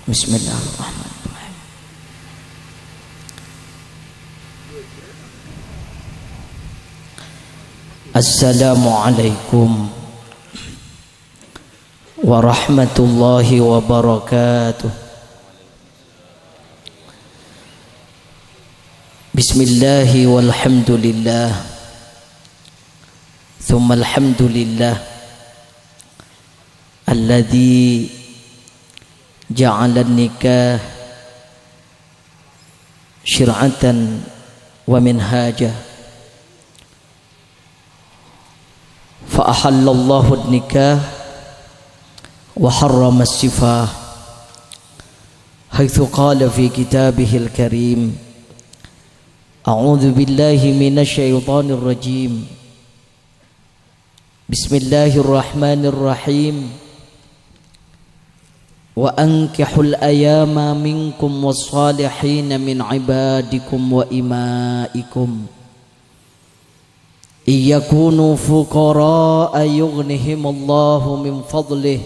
Bismillahirrahmanirrahim. Assalamualaikum warahmatullahi wabarakatuh. Bismillahi walhamdulillah, thumma alhamdulillah alladzi ja'ala nikah syir'atan wa minhaja fa ahallallahu an-nikah wa harrama as-sifah haitsu qala fi kitabihil karim a'udzu billahi minasy syaithanir rajim bismillahirrahmanirrahim wa ankihul ayama minkum wassalihin min ibadikum wa imaikum iyakunu fuqara'a yughnihimullahu min fadlih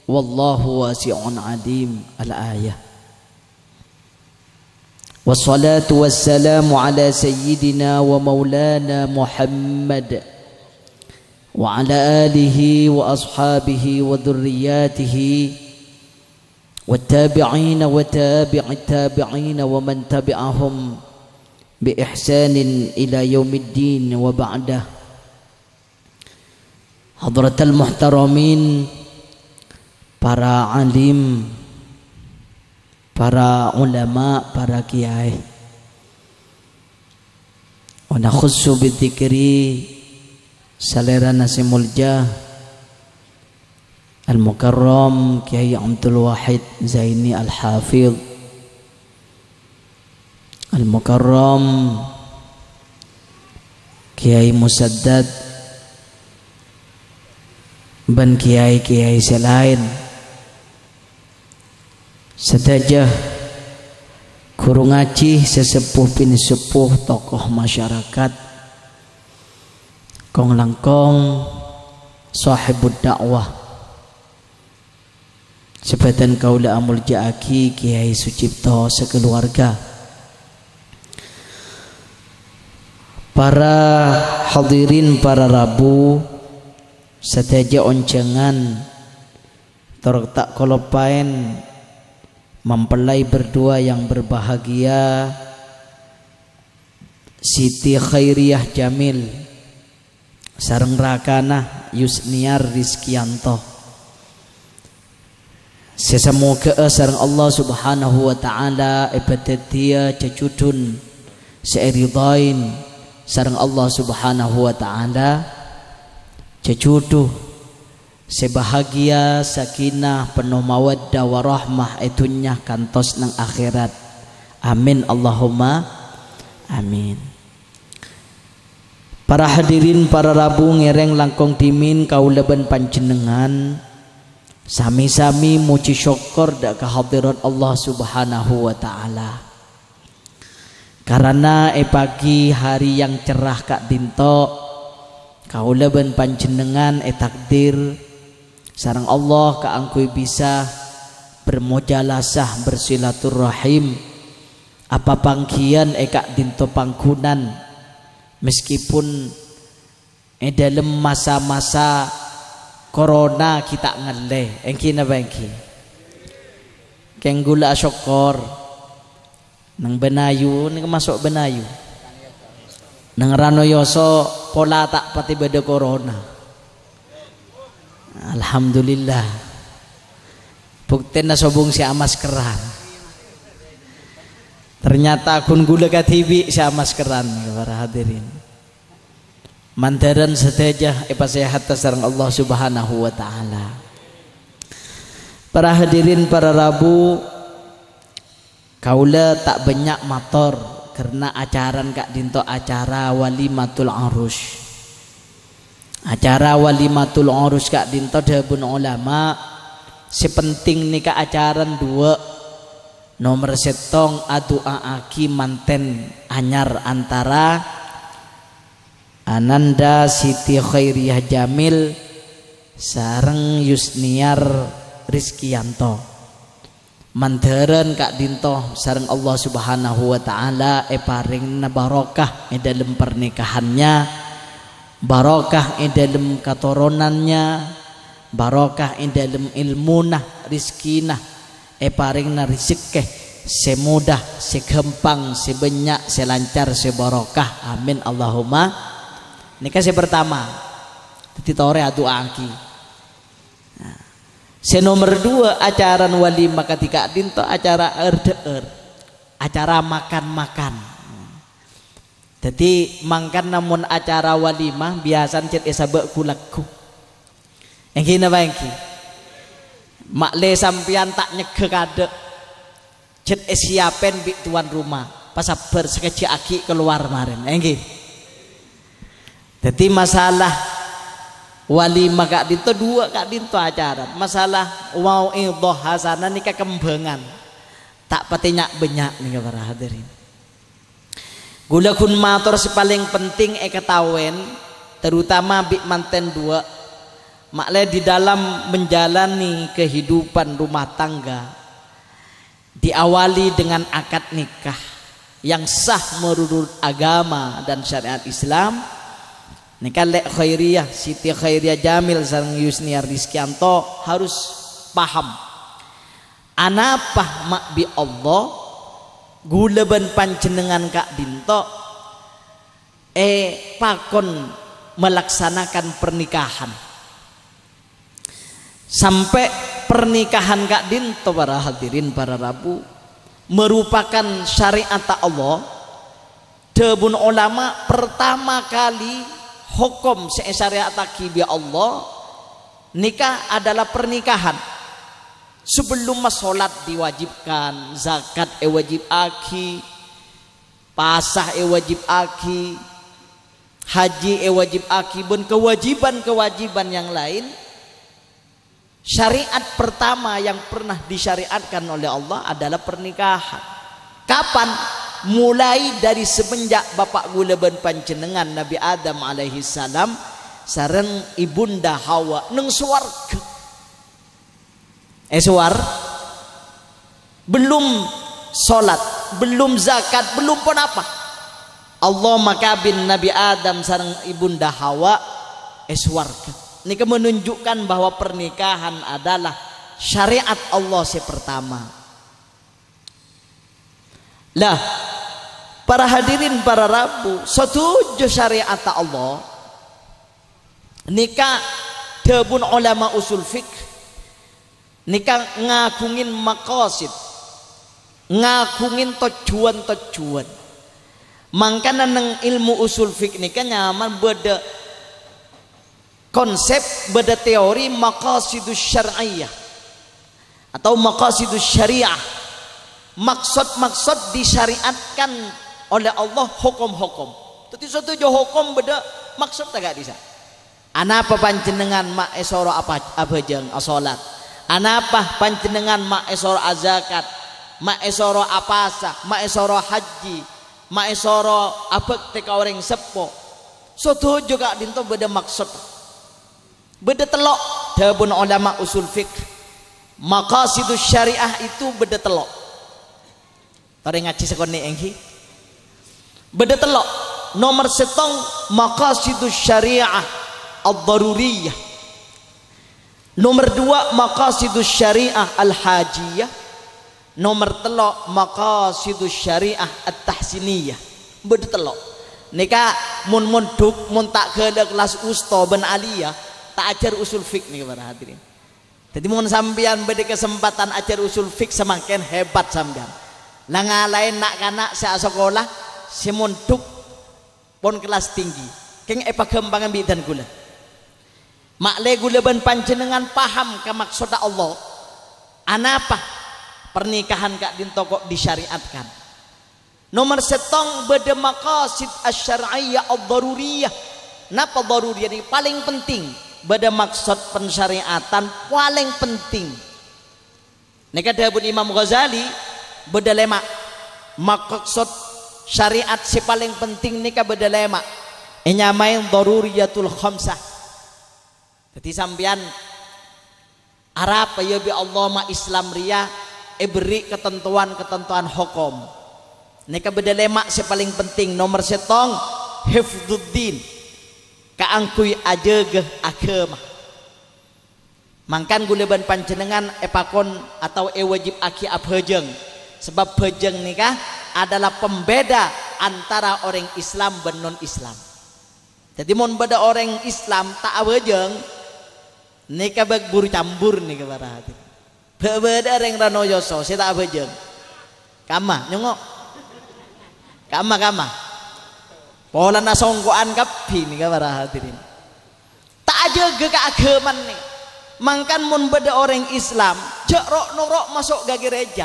wallahu wasi'un alim. Al-ayah. Wassalatu wassalamu ala sayyidina wa maulana Muhammad wa ala alihi wa ashabihi wa dhurriyyatihi والتابعين وتابع التابعين ومن تبعهم بإحسان إلى يوم الدين وبعده. حضرة المحترمين, para alim, para ulama, para kiai, wa nakhussu bidzikri salera nasimul jah Al-Mukarram Kiai Abdul Wahid Zaini Al-Hafidh, Al-Mukarram Kiai Musaddad, dan kiai-kiai selain sedajah guru ngaji, sesepuh bin sepuh, tokoh masyarakat, kong langkong sahibud dakwah, sebadan kaula amul jaaki Kiai Sucipto sekeluarga, para hadirin, para rabu sedaja oncengan torok tak kolopain mempelai berdua yang berbahagia, Siti Khairiyah Jamil sareng rakana Yusniar Rizkianto. Sesemoga sareng Allah subhanahu wa ta'ala ibadatia cacudun seiridain sareng Allah subhanahu wa ta'ala cacuduh sebahagia sakinah penuh mawaddah warahmah etunya kantos nang akhirat. Amin Allahumma amin. Para hadirin, para rabu ngereng langkong dimin kaulaban panjenengan sami-sami muji syukur dak kehadirat Allah subhanahu wa ta'ala, karena pagi hari yang cerah kak dinto kaula ben panjenengan takdir sareng Allah kaangkui bisa bermujalasah bersilaturahim apa pangkian kak dinto pangkunan meskipun dalam masa-masa corona kita ngeleh engki na bangki kenggula syukur nang benayu nang masuk benayu nang ranoyoso pola tak pati beda corona. Alhamdulillah bukti na sobong si maskeran, ternyata kun gula katibi si maskeran. Para hadirin mandaran sedajah sehat sareng Allah subhanahu wa ta'ala. Para hadirin, para rabu kaula tak banyak motor karena acaran kak dinto acara walimatul arus. Acara walimatul arus kak dinto dabun ulama sepenting nih kak acaran dua nomor setong adua aki manten anyar antara Ananda Siti Khairiyah Jamil sareng Yusniar Rizkianto. Manderen kak dinto sareng Allah Subhanahu wa taala paring barokah dalam pernikahannya, barokah dalam katuronannya, barokah dalam ilmunah, rizkinah, paringna rezeki semudah, segampang, sebanyak, selancar, sebarokah. Amin Allahumma. Nikah pertama. Titi tore doa aki. Nomor 2 acara walimah ketika dinto acara acara makan-makan. Jadi mangkan namun acara walimah biasa cet esabek kulaku. Engki napa engki? Makle sampian tak nyege kade. Cet siapen bi tuan rumah. Pas sabar sekeci aki keluar kemarin. Engki. Jadi masalah walimah kak dinto 2 kak dinto acara. Masalah mau idhah hasanah nikah kembangan. Tak patinyak banyak nih para hadirin. Gula kun matur sepaling penting ketawen terutama bik manten 2 makle di dalam menjalani kehidupan rumah tangga diawali dengan akad nikah yang sah menurut agama dan syariat Islam. Nikah lek khairiyah Siti Khairiyah Jamil sareng Yusniar Rizkianto harus paham anapah mak bi Allah gula ben panjenengan kak dinto pakon melaksanakan pernikahan sampai pernikahan kak dinto para hadirin para rabu merupakan syariat Allah. Debun ulama pertama kali hukum syariat bi Allah nikah adalah pernikahan. Sebelum sholat diwajibkan, zakat wajib aki, pasah wajib aki, haji wajib aki, dan kewajiban-kewajiban yang lain. Syariat pertama yang pernah disyariatkan oleh Allah adalah pernikahan. Kapan? Mulai dari semenjak bapak gula ben panjenengan Nabi Adam alaihi salam sareng ibunda Hawa neng swarga. Suar belum sholat, belum zakat, belum pun apa. Allah makabin Nabi Adam sareng ibunda Hawa swarga. Ini menunjukkan bahwa pernikahan adalah syariat Allah pertama. Lah, para hadirin para rabu, setuju syariat Allah. Nikah debun ulama usul fikih. Nikah ngagungin maqasid, ngagungin tujuan-tujuan. Mangkana neng ilmu usul fikih nikah nyaman beda konsep, beda teori maqasidus syar'iyyah atau maqasidus syariah. Maksud-maksud disyariatkan oleh Allah hukum-hukum. Tapi setuju hukum beda maksud tak bisa. Anapa panjenengan mak esoro apa jeng salat? Anapa panjenengan mak esoro zakat, mak esoro apasa, mak esoro haji, mak esoro abek teka orang sepo. Setuju juga dinto beda maksud. Beda telok debun ulama usul fikih. Maqasidus syariah itu beda telok. Tare ngaji sekone engki. Beda telok. Nomor setong maqasidus syariah ad-daruriyah. Nomor 2 maqasidus syariah al-hajiyah. Nomor 3 maqasidus syariah at-tahsiniyah. Beda telok. Nika mun duk mun tak ke kelas usta ben aliyah tak ajar usul fikih nih para hadirin. Jadi mun sampean beda kesempatan ajar usul fikih semakin hebat sampean. Lah ngalain nak kanak sa sekolah si mun duk pon kelas tinggi. Keng pagembangan bidan gula. Makle gula ban panjenengan paham ke maksud Allah. Anapa pernikahan kak dinto kok disyariatkan? Nomor setong beda maqasid asy-syar'iyyah ad-daruriyah. Napa daruriyah ini paling penting? Beda maksud pensyariatan paling penting. Nika dawuh Imam Ghazali beda lema. Maksud syariat si paling penting nika beda lema. Nyamain daruriyatul khamsah. Jadi sampean Arab ya bi Allah ma Islam ria beri ketentuan-ketentuan hukum. Nika beda lemak si paling penting nomor setong hifdzuddin kaangkui ajegeh agama. Mangkan guleban panjenengan epakon atau wajib aki abhejeng. Sebab bejeng nikah adalah pembeda antara orang Islam dan non Islam. Jadi mun beda orang Islam tak abhejeng nikah buru campur nikah barahati. Beda orang ranoyoso saya tak abhejeng. Kama nyongok. Kama. Pola nasongkoan kapi nikah barahati. Tak ajege ke agaman nih. Mangkan mun beda orang Islam cek rok norok masuk ke gereja,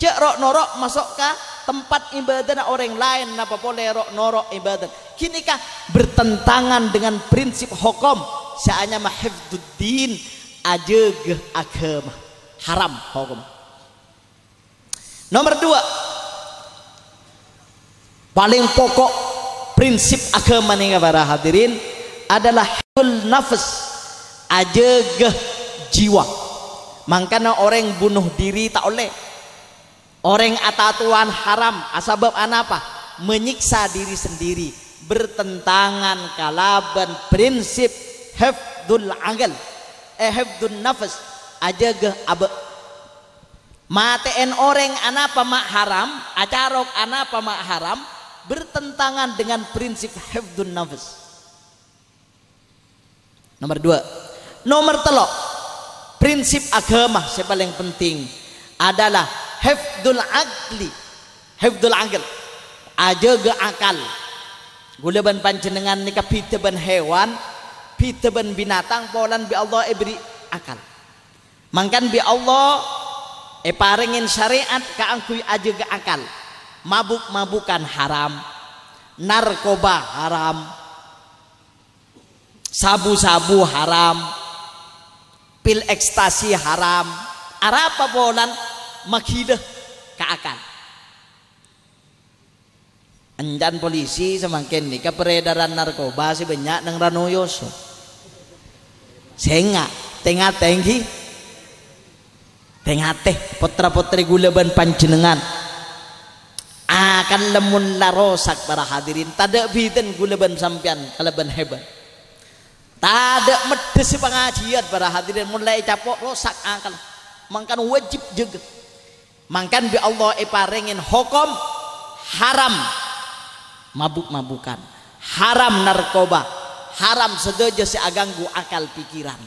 cek rok norok masuk ke tempat ibadah orang lain, napa boleh rok norok ibadah. Kini kah bertentangan dengan prinsip hukum seanya mahfudzuddin ajege agama haram hukum. Nomor 2 paling pokok prinsip agama nih para hadirin adalah hifdzul nafs ajegeh jiwa. Makanya orang bunuh diri tak oleh, orang atatuan haram asbab apa? Menyiksa diri sendiri, bertentangan kalaban prinsip hifdzul aql hifdzun nafs ajegeh abe. Mateen orang anapa mak haram, acarok anapa mak haram, bertentangan dengan prinsip hifdzun nafs. Nomor 2. Nomor 3 prinsip agama yang paling penting adalah hifdzul aqli hifdzul aql ajege akal. Guleban panjenengan nika piteban hewan piteban binatang polan bi Allah beri akal. Mangkan bi Allah parengin syariat kaangkui ajege akal. Mabuk-mabukan haram, narkoba haram, sabu-sabu haram, pil ekstasi haram, arapa bolan makidah ke akal. Anjan polisi semakin nih peredaran narkoba si banyak nang ranoyoso. Senga tengah tenggi tengah teh putra putri guleban panjenengan akan lemun larosak para hadirin. Tada biden guleban sampian kaleban hebat. Tada medesi pengajian para hadirin mulai capok rosak akal. Mangkan wajib juga. Mangkan bi Allah parengin hukum haram mabuk-mabukan, haram narkoba, haram sedojo si aganggu akal pikiran.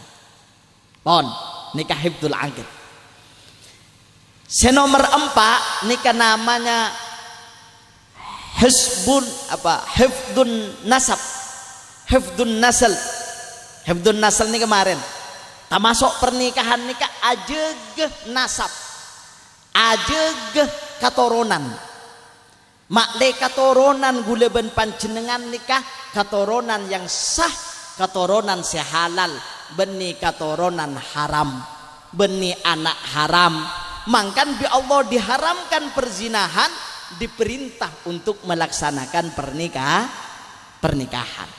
Pon nikah hifdzul aql. Senomor 4 nikah namanya hifdzun nasab, hifdzun nasl. Hifdzun nasl nih kemarin termasuk pernikahan nikah ajegeh nasab, ajegeh katurunan. Makle katurunan guleban panjenengan nikah katurunan yang sah, katurunan sehalal, beni katurunan haram, beni anak haram. Mangkan bi Allah diharamkan perzinahan, diperintah untuk melaksanakan pernikahan.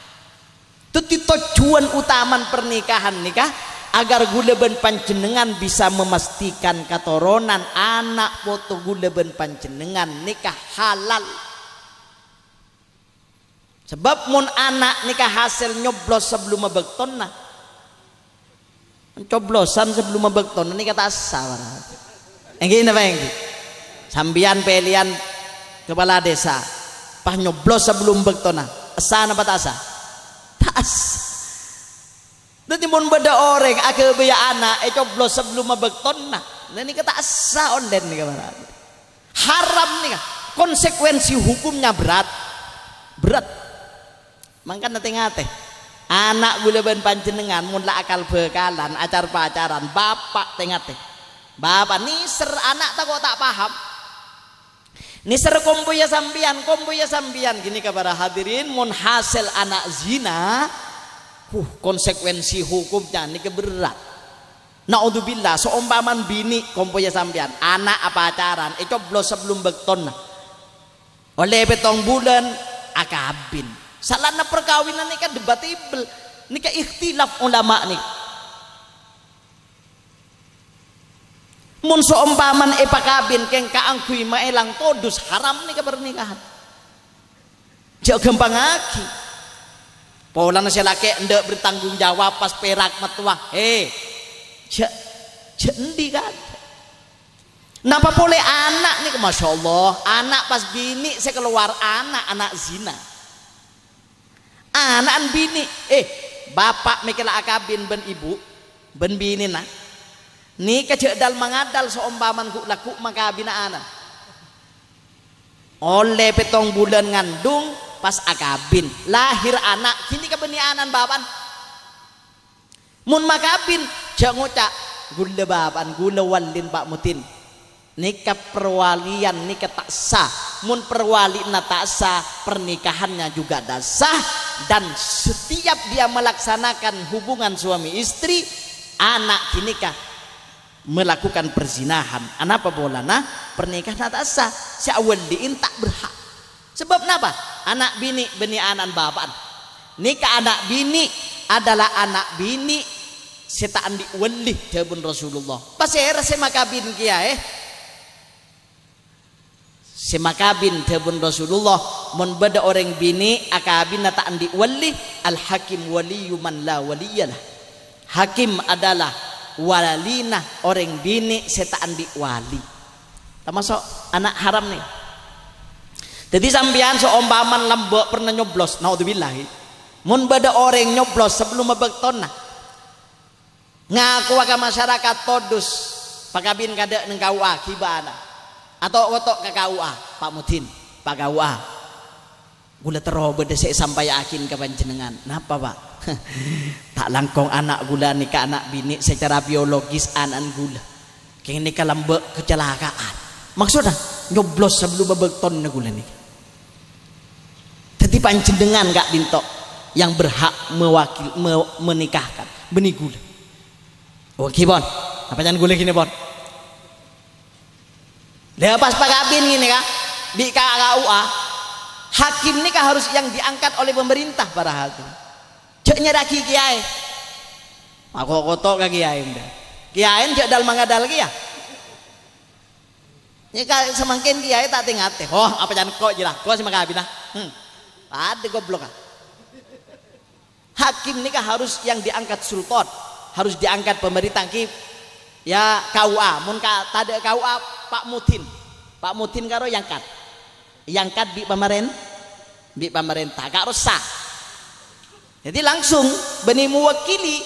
Itu tujuan utama pernikahan nikah agar guleban panjenengan bisa memastikan katurunan anak foto guleban panjenengan nikah halal. Sebab mun anak nikah hasil nyoblos sebelum mabekton nah, coblosan sebelum mabekton ini kata asal. Enggi apa enggi? Sambian pelian kepala desa, pas nyoblos sebelum bekton nah, asa apa tak asa? Tas. Nanti mun beda orang agak baya anak coblos sebelum mabekton nah. Ini kata asa online nih kawan. Haram nih, konsekuensi hukumnya berat. Mangkan nanti ngate. Anak guleban panjenengan mun la akal bekalan acar pacaran bapak tengate. Bapak niser anak tak kok tak paham. Niser kompoya sambian gini kepada hadirin mun hasil anak zina konsekuensi hukumnya ini berat. Naudzubillah seumpaman bini kompoya sambian anak apa pacaran coblos sebelum bekton oleh betong bulan akabin salahna perkawinan ini kan debatable ini kan ikhtilaf ulama nih. Mun seumpaman pakabin keng kaangkui maelang todus haram nih pernikahan. Jauh gampang lagi. Pola nasi laki ndak bertanggung jawab pas perak metua. Jendi kan. Napa boleh anak nih, masya Allah, anak pas bini saya keluar anak zina. Anak bini, bapak mikir akabin ben ibu, ben bini nah. Nih kejadal mengadal seumpaman ku laku makabina anak. Oleh petong bulan ngandung pas akabin lahir anak kini kebenianan bapan. Mun makabin jangan ngucak gula bapan gula walin Pak Mutin. Nikah perwalian nikah tak sah. Mun perwali na tak sah pernikahannya juga tak sah. Dan setiap dia melaksanakan hubungan suami istri anak kini kah melakukan perzinahan. Anapa bolana pernikahan tak sah. Si awal diin tak berhak. Sebab kenapa? Anak bini benianan bapak. Nikah anak bini adalah anak bini setaan diwelih jabun Rasulullah. Pas era semakabin kia semakabin jabun Rasulullah mun beda orang bini akabin nataan diwelih al hakim waliyu man la waliyalah. Hakim adalah walina orang bini setaan diwali. Termasuk anak haram nih. Jadi sampean seumpaman lembok pernah nyoblos, naudzubillah. Mun beda orang nyoblos sebelum mebekton nah. Ngaku ke masyarakat todus pakabin kada neng KUA kibana atau otok ke KUA Pak Mutin Pak KUA gula terobe desek sampai yakin ke panjenengan. Napa Pak? Tak langkong anak gula nikah anak bini secara biologis anak gula. Keng nikah lembek kecelakaan. Maksudnya nyoblos sebelum mebekton na gula nih. Jadi panjenengan gak dintok yang berhak menikahkan benih gula. Oke bon, apa jangan gula gini bon? Dia pas pakabin gini kah? Di KUA hakim ini kah harus yang diangkat oleh pemerintah para hakim. Ceknya daki kiai. Aku kotok ke kiai dah. Kiai cek dal mangadal kia. Ini kah semakin kiai tak tinggal teh. Oh apa jangan kok jelah? Kau sih makabin lah. Ada goblok kan? Hakim ini kah harus yang diangkat sultan, harus diangkat pemerintah ya KUA. Mun tade KUA Pak Mutin karo yangkat di pemerintah karo sah. Jadi langsung beni mewakili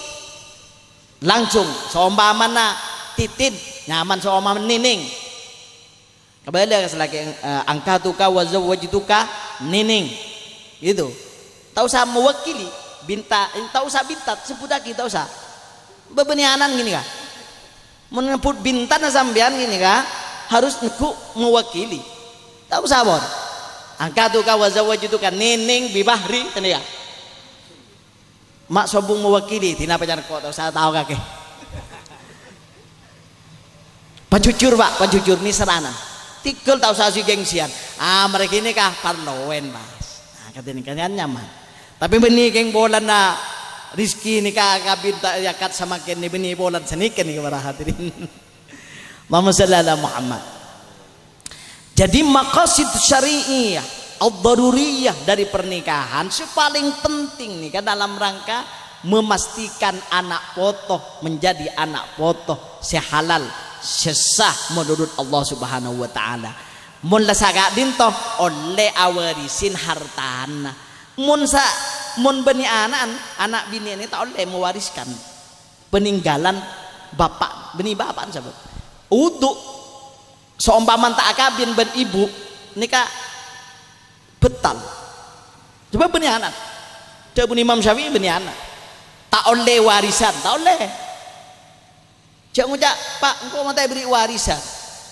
langsung seumpamana titin nyaman seumpamana nining. Kembali selagi angka tuka wajituka nining. Gitu. Tahu usah mewakili tahu usah bintat seputaki tahu usah bebenianan gini kah meneput bintan sambian gini kah harus neku mewakili tahu usah bon angka tuh kah wajah itu kan nining bibahri tadi ya mak sobung mewakili tina pacar kok tahu usah tahu kakek pencucur Pak pencucur ini seranan tikul tahu usah si gengsian mereka ini kah parlowen Mas. Katanya kalian nyaman. Tapi benih keng bolan na rizki ni kakabin tak yakat sama kini benih bolan senikan ni para hadirin. Muhammad sallallahu Muhammad. Jadi maqasid syari'iyah ad-daruriyah dari pernikahan paling penting nih kan dalam rangka memastikan anak potoh menjadi anak potoh sehalal sesah menurut Allah Subhanahu wa taala. Mun lasaga dinto oleh awarisin hartana mun beni anak bini ini tak oleh mewariskan peninggalan bapak beni bapak sahabat untuk seumpaman tak akabin ben ibu nikah betal coba beni anak coba Imam Syafi'i beni anak tak oleh warisan tak oleh jangan ngucap Pak engkau mau beri warisan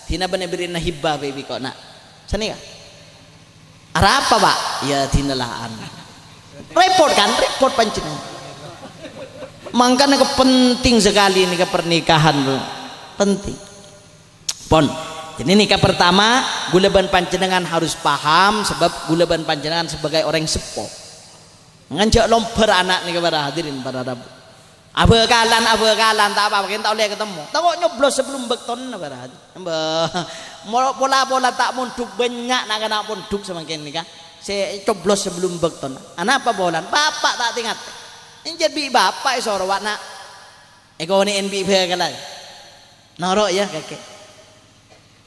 tina bener beri hibah baby kok nak sini kah apa Pak ya tina lah anak repot kan repot panjenengan makanya penting sekali ini pernikahan penting pon jadi nikah pertama gulaban panjenengan harus paham sebab gulaban panjenengan sebagai orang sepuh nganjak lomper anak nih kepada hadirin para rabu abekalan tak apa kita oleh ketemu tengok nyoblos sebelum bekton berat pola tak munduk banyak nak kena punduk semakin ni kan saya coblos sebelum bekton anak apa bolan bapak tak tingat ini jadi bapak isoro nak ego ni NB bekalan norok ya kakek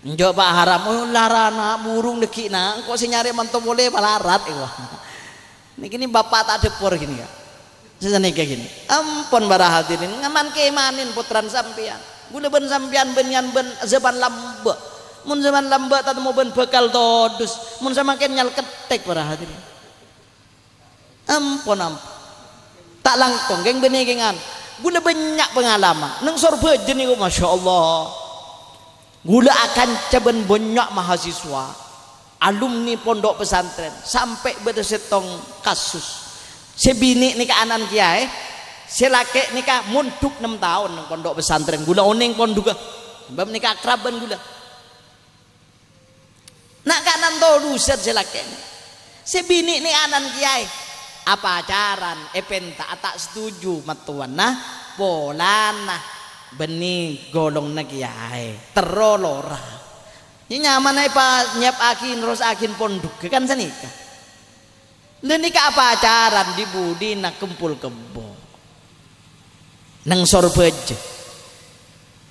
njok pak haram oh larana burung deki nak kok si nyari mantu boleh malarat ini kini bapak tak depor gini kan sesane kayak gini ampun para hadirin ngaman keimanin putran sampean gula ben sampean benyan ben zaman lamba mun zaman lamba tak mau ben bekal todus mun samakin nyal ketek para hadirin ampun tak langkong geng beni gengan gula banyak pengalaman nang sorba jenis masya Allah gula akan ceben banyak mahasiswa alumni pondok pesantren sampai bersetong kasus sebini nikah anan kiai selake nikah munduk 6 tahun nang pondok pesantren gula oning pon juga bab nikah akraban gula nak kanan to luset selake sebini ni anan kiai apa acaran epenta tak setuju matuan nah polana beni golong na kiai terolora ini nyaman apa nyap akin terus akin pondok kan sanika dan nikah apa acaran di budi nak kumpul kebo nang sorbeje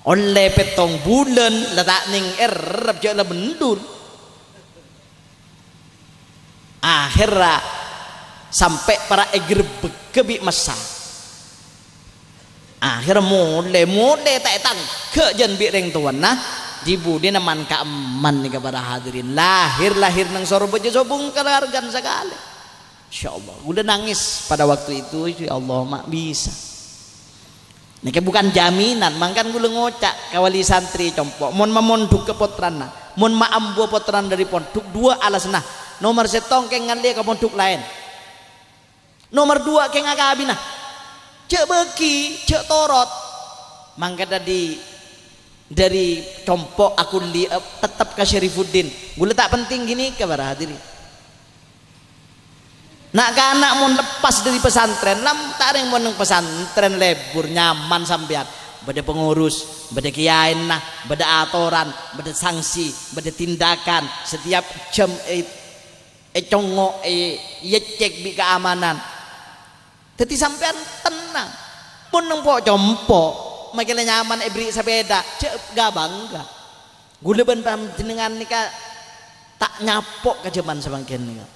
oleh petong bulan letak ning erep jala bendul akhirnya sampai para egerbek kebi masa akhirnya mulai tak tang ke jen bi reng tuan nah di budi naman kaaman ni kepada hadirin lahir nang sorbeje sobung kelargan sekali. Insya Allah udah nangis pada waktu itu ya Allah mak bisa ini bukan jaminan mangkan gue ngocak kawali santri compok mon mamonduk ke potran mon ma ambo potran dari ponduk 2 alas nah nomor setong keng ngalia ke ponduk lain nomor 2 keng agabina cek beki cek torot mangka dari compok aku tetap ke Syarifuddin gue tak penting gini kepada hadirin nak anak mau lepas dari pesantren lam tak ada yang mau neng pesantren lebur nyaman sampean beda pengurus beda kiai nah beda aturan beda sanksi beda tindakan setiap jam congok cek bi keamanan jadi sampean tenang pun neng pok compok makin nyaman beri sepeda cek gak bangga gula ben jenengan nikah tak nyapok ke zaman semakin nikah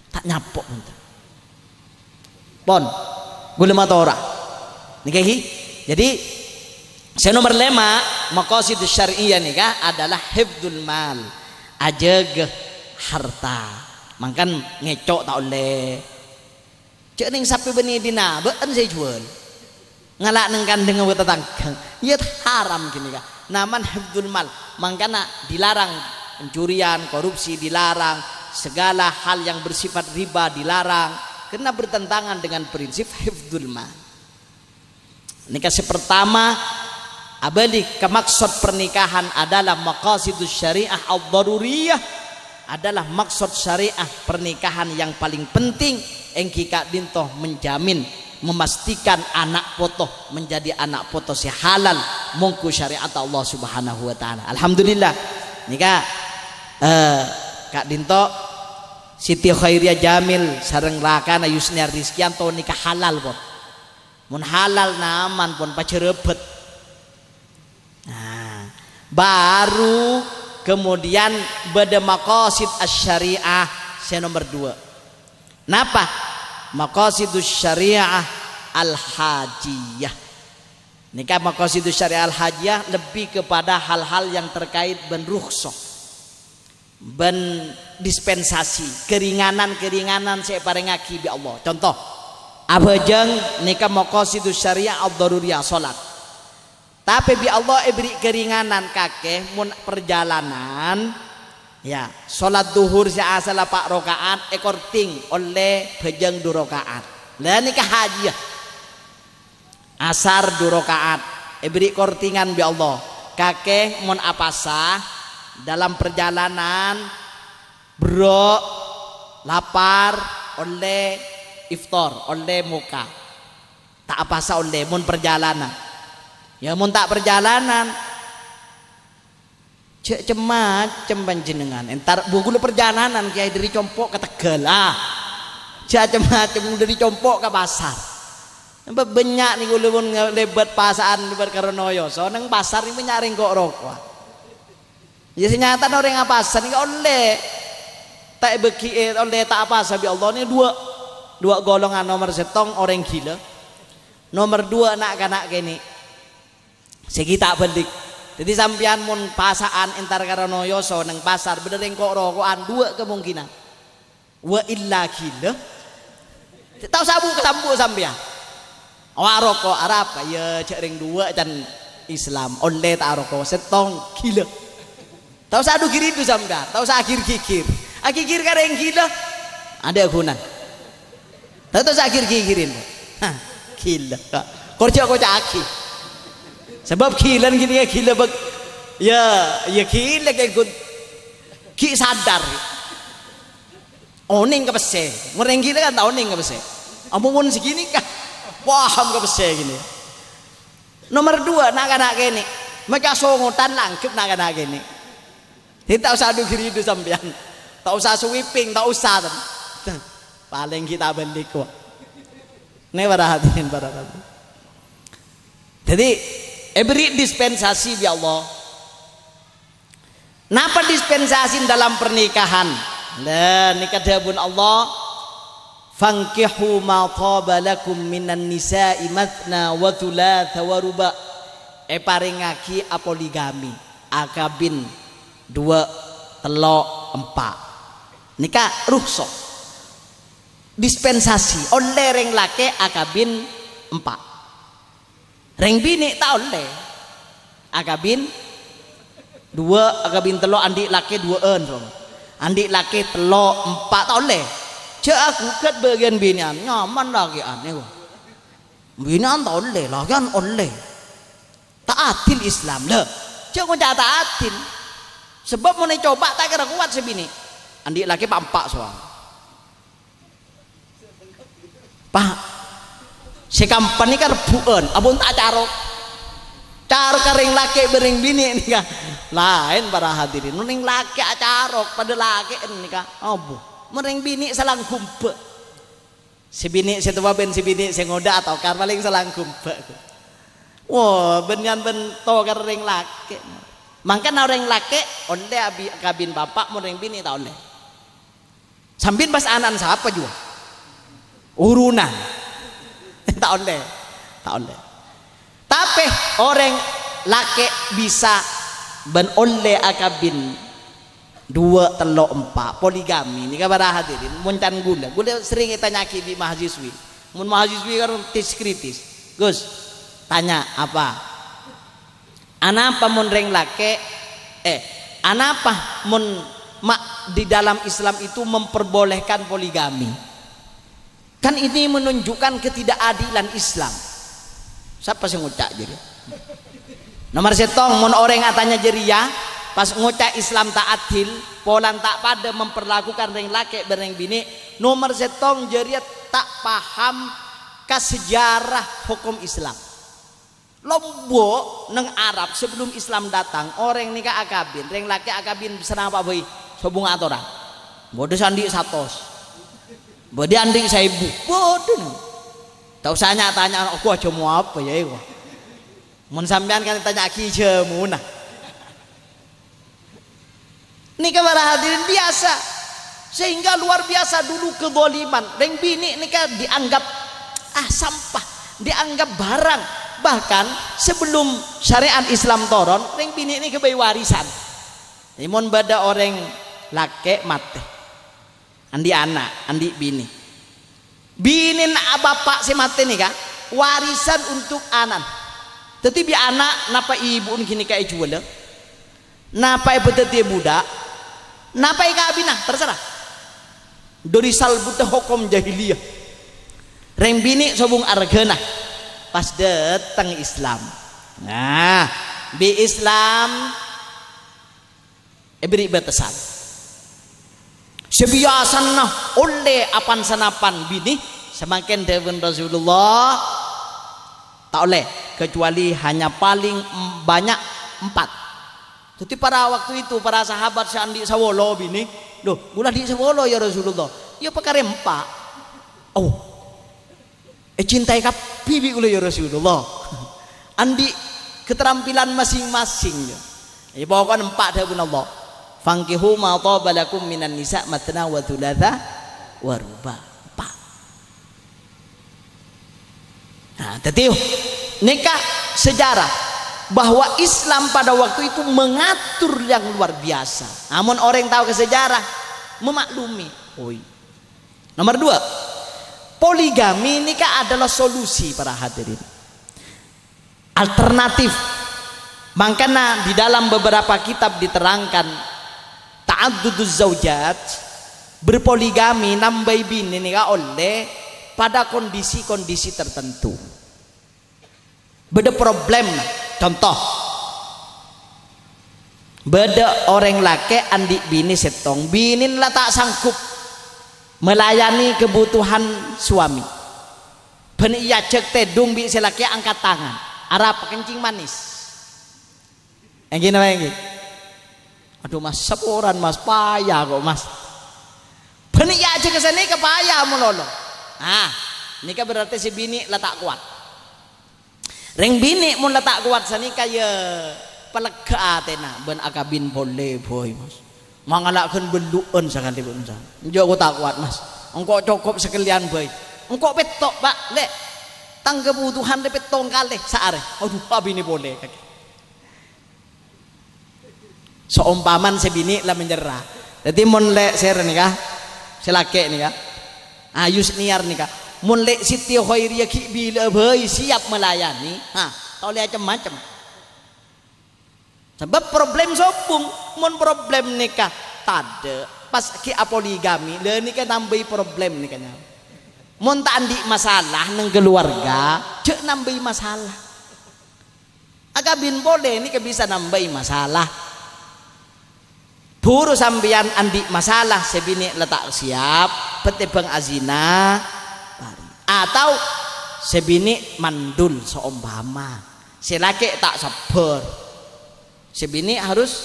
tak nyapok pon gula matora nikahi jadi saya nomor 5 maqasidus syari'iyah nikah adalah hifdzul mal ajeg harta mangkan ngecok tak oleh cek ning sapi benih dina beun saya jual ngalak neng kandeng ngewe tetangga ya haram gini kah naman hifdzul mal mangkana dilarang pencurian korupsi dilarang segala hal yang bersifat riba dilarang karena bertentangan dengan prinsip hifdzul mal. Nikah pertama abadi kemaksud pernikahan adalah maqasidus syariah ad-daruriyah adalah maksud syariah pernikahan yang paling penting engki kak dintoh menjamin memastikan anak potoh menjadi anak potoh si halal mungku syariat Allah Subhanahu wa taala. Alhamdulillah nikah kak dintoh Siti Khairia Jamil sareng Rakana Yusnia Rizkianto nikah halal pon mun halal naman pon pacerebet nah baru kemudian beda maqasid asy-syariah saya nomor 2 napa maqasidus syariah al-hajiyah nikah maqasidus syariah al-hajiyah lebih kepada hal-hal yang terkait ben rukhsah ben dispensasi keringanan saya parengaki bi Allah contoh abajeng nikah maqasidus syariah ad-daruriyah salat tapi bi Allah beri keringanan kakek mun perjalanan ya salat duhur sa asal 4 rakaat ekor ting oleh bejeng 2 rakaat lah nikah haji asar 2 rakaat beri kortingan bi Allah kakek mun apasa dalam perjalanan bro lapar oleh iftar oleh muka tak apa saoleh mun perjalanan. Ya mun tak perjalanan cek macem panjenengan entar bugul perjalanan kiai dari Compok ke Tegal cek macem dari Compok ke pasar banyak nih gue pun lebat pasaan lebat karonoyo so neng pasar ini nyaring kok rokok ya senyata orang apa pasar ini oleh tak beki oleh tak apa sabi Allah ini dua golongan nomor setong orang gila nomor dua anak-anak gini segi tak balik jadi sampean mun pasaan entar karonoyo so neng pasar bener kok rokokan dua kemungkinan wa illa gila tahu sabu kesambu sampean rokok Arab ya cek ring dua dan Islam oleh tak rokok setong gila tahu sadu kiri itu sampean tahu akhir kikir akhir kareng gila ada guna tahu akhir kikirin gila korja aki sebab gila gini ya gila ya gila kayak gue ki sadar oning kepese mereng gila kan oning kepese ampun segini kan paham kepese gini nomor dua nak gini mereka songotan langkep nak gini tidak usah adu kiri itu sampean tak usah sweeping tak usah paling kita balik kok ini para hadirin para hadirin jadi beri dispensasi ya Allah. Napa dispensasi dalam pernikahan? Lah nikah dabun Allah. Fankihu ma taba lakum minan nisa'i mathna wa thulatha wa ruba. Paringaki apoligami. Akabin 2, 3, 4. Nikah rukhsah. Dispensasi oleh reng lake akabin 4. Reng bini tak oleh akabin 2 akabin 3 andik laki 2 andik laki 3 4 tak oleh cek aku ket bagian binian nyaman lagi aneh binian tak oleh lagi an oleh tak adil Islam lah cek aku tak adil sebab mau coba tak kira kuat sebini andik laki 4 soal pak sekampan ini kan rebuan abun tak carok kering laki bering bini ini kan lain para hadirin mending laki carok pada laki ini kan abu mending bini selang kumpe si bini si tua ben si bini si ngoda atau kar paling selang kumpe wah benyan bento kering laki mangkan orang laki onde abi kabin bapak mending bini tak oleh sambil pas anan siapa juga urunan tak oleh tapi orang laki bisa ben oleh akabin 2, 3, 4 poligami ini kabar hadirin muncan gula sering kita nyaki di mahasiswi mun mahasiswi kan tis kritis Gus tanya apa anapa mun reng laki anapa mun di dalam Islam itu memperbolehkan poligami kan ini menunjukkan ketidakadilan Islam siapa sih ngucap jadi nomor setong mon orang katanya jeria pas ngucap Islam tak adil polan tak pada memperlakukan reng laki bereng bini nomor setong jeria tak paham ke sejarah hukum Islam Lombok neng Arab sebelum Islam datang orang nikah akabin reng laki akabin senang apa boy sobung atoran bodoh sandi satos bodoh andik saya ibu bodoh tak usah tanya aku aja mau apa ya itu mun sampean kan tanya ki jemu nah ini para hadirin biasa sehingga luar biasa dulu kezaliman reng bini ini kan dianggap sampah dianggap barang bahkan sebelum syariat Islam toron reng bini ini kebayi warisan imun bada orang laki mati andi anak andi bini bapak si mati nih kan warisan untuk anak tetapi anak napa ibu gini kayak jual napa ibu teti budak napa ika abina terserah dari salbuta hukum jahiliyah reng bini sobung argana pas datang Islam nah di Islam beri batasan sebiasan nah oleh apan sanapan bini semakin dewan Rasulullah tak oleh kecuali hanya paling banyak 4. Jadi pada waktu itu para sahabat seandi sawolo bini, loh, gula di sawolo ya Rasulullah. Ya perkara 4. Oh, cintai kapibi gula ya Rasulullah. Andi keterampilan masing-masing. Ya pokoknya 4 dah Allah. Fankihu ma taba lakum minan nisa matna wa thulatha wa ruba. 4. Nah, tadi nikah sejarah bahwa Islam pada waktu itu mengatur yang luar biasa. Namun orang yang tahu ke sejarah memaklumi. Nomor 2, poligami nikah adalah solusi para hadirin, alternatif. Makanya di dalam beberapa kitab diterangkan ta'adduduz zaujat, berpoligami nambah bini nikah oleh pada kondisi-kondisi tertentu. Beda problem. Contoh, beda orang laki andik bini setong, binin lah tak sanggup melayani kebutuhan suami. Ben iya cek tedung bi selaki angkat tangan, arah kencing manis. Yang gini apa yang gini? Aduh mas, sepuran mas, payah kok mas. Ben iya cek kesini kepayah melolo. Ah, ini kan berarti si bini lah tak kuat. Reng bini mun letak kuat sani kaya pelega tena ben akabin boleh boy mas. Mangalakkeun belueun sakali pun san. Njo aku tak kuat mas. Engko cukup sekalian boy. Engko petok Pak, lek tang kebutuhan de petong kalih saare. Aduh abini boleh kaki. Seumpaman sebini lah menyerah. Jadi mun lek ser nikah, selake nikah. Ayus niar nikah. Mun lek Siti Khairiyah ki bila bayi siap melayani, tau lihat macam-macam. Sebab problem sopung, mun problem nikah tade pas ki apoligami, le nikah nambahi problem nikahnya. Mun tak andi masalah neng keluarga, cek nambahi masalah. Akabin boleh nikah bisa nambahi masalah. Buru sambian andi masalah sebini letak siap, petebang azina. Atau sebini mandul seumpama si laki tak sabar, sebini harus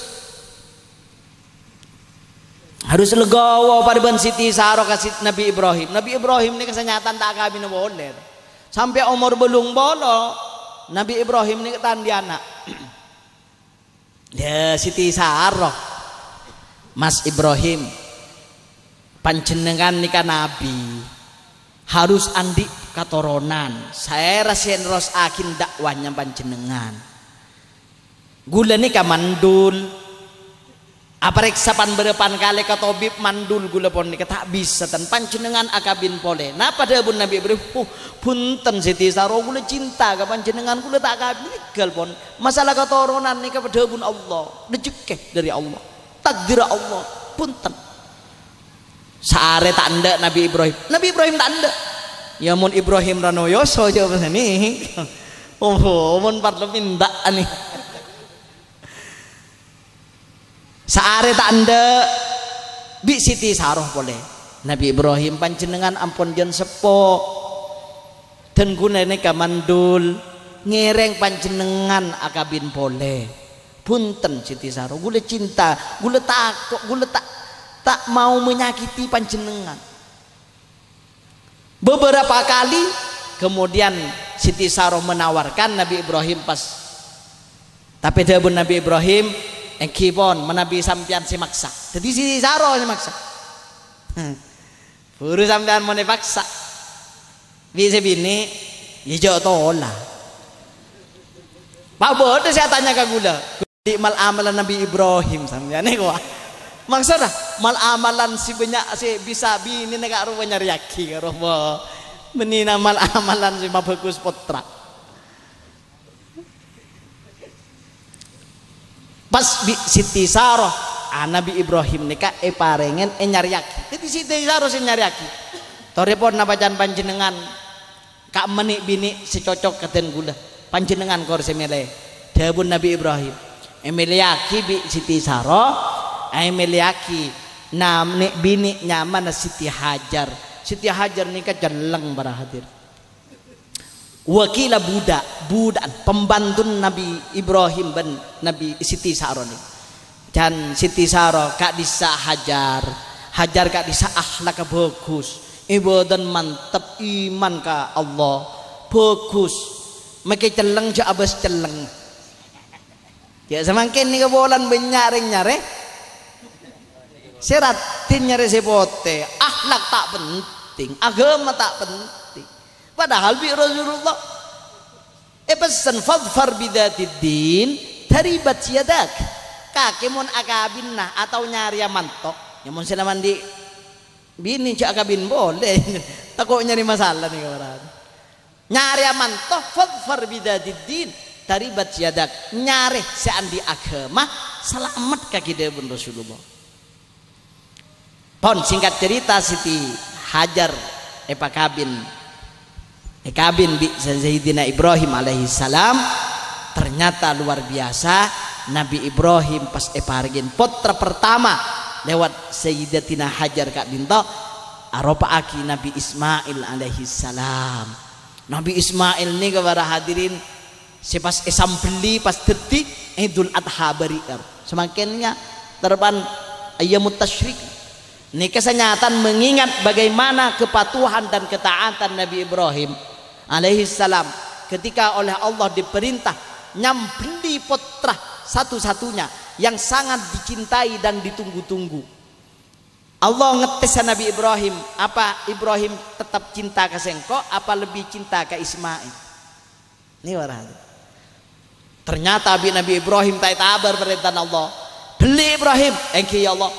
legowo pada ben Siti Sarah kasih Nabi Ibrahim. Nabi Ibrahim ini kesenyatan tak kawin boleh sampai umur belum bolo. Nabi Ibrahim ini ketandi anak ya Siti Sarah, Mas Ibrahim panjenengan nikah Nabi harus andi katoronan, saya rasain ros akin dakwahnya panjenengan. Gula nih mandul, apa reksapan berepan kali ke tobib mandul gula pon nih tak bisa tan panjenengan akabin pole. Nah pada bun Nabi beri, punten Siti Sarah gula cinta ke panjenengan gula tak akabin gal pon. Masalah katoronan nih kepada bun Allah, rezeki dari Allah, takdir Allah, punten. Saare tak anda Nabi Ibrahim tak anda. Ya mun Ibrahim ranoyoso jawab sini. Oh mun parlo minta ani. Saare tak anda bi Siti Sarah boleh. Nabi Ibrahim panjenengan ampun jen sepo. Dan gunane kamandul ngereng panjenengan akabin boleh. Punten Siti Sarah gule cinta, gule takut, gule tak mau menyakiti panjenengan. Beberapa kali kemudian Siti Sarah menawarkan Nabi Ibrahim pas, tapi dawuh Nabi Ibrahim engkipon menabi sampean semaksa. Jadi Siti Sarah semaksa. Buru sampean mau dipaksa. Bisa bini hijau tolak. Pak bodoh saya tanya ke gula. Di mal amalan Nabi Ibrahim sampean nih kok. Maksudnya mal amalan si banyak si bisa bini negak rupa nyariaki rupa menina mal amalan si bagus potra. Pas Siti Sarah Nabi Ibrahim nikah parengen nyariaki. Jadi Siti Sarah si nyariaki. Torepon nabacan panjenengan kak menik bini secocok keten gula panjenengan kor semele. Dawuh Nabi Ibrahim emeliaki bi Siti Sarah emeliaki nek bini nyaman Siti Hajar. Siti Hajar nikah jeleng para hadir. wakila budak pembantu Nabi Ibrahim ben Nabi Siti Saro ni dan Siti Saro kak disa hajar kak disa akhlak bagus ibadah mantap iman ka Allah bagus make celeng jo abas celeng ya semakin ni kabolan benyaring nyare seratin nyare sepote akhlak tak penting agama tak penting padahal bi Rasulullah pesan fadfar bidatid din taribat yadak kakemon akabinna atau nyari mantok nyamun sinaman di bini cak akabin boleh takut nyari masalah nih orang nyari mantok fadfar bidatid din taribat yadak nyari seandi agama selamat kaki debun Rasulullah. Pon singkat cerita Siti Hajar kabin bi Sayyidina Ibrahim alaihi salam ternyata luar biasa. Nabi Ibrahim pas pargin putra pertama lewat Sayyidatina Hajar kak dinto aropa aki Nabi Ismail alaihi salam. Nabi Ismail ni kepada hadirin sepas sambeli pas detik Idul Adha barier semakinnya terban ayyamut tasyrik. Ini kesenyatan mengingat bagaimana kepatuhan dan ketaatan Nabi Ibrahim alaihi salam ketika oleh Allah diperintah nyambeli putra satu-satunya yang sangat dicintai dan ditunggu-tunggu. Allah ngetes Nabi Ibrahim, apa Ibrahim tetap cinta ke sengko apa lebih cinta ke Ismail? Ini warah. Ternyata Nabi Ibrahim tak tabar perintah Allah. Beli Ibrahim, engki ya Allah.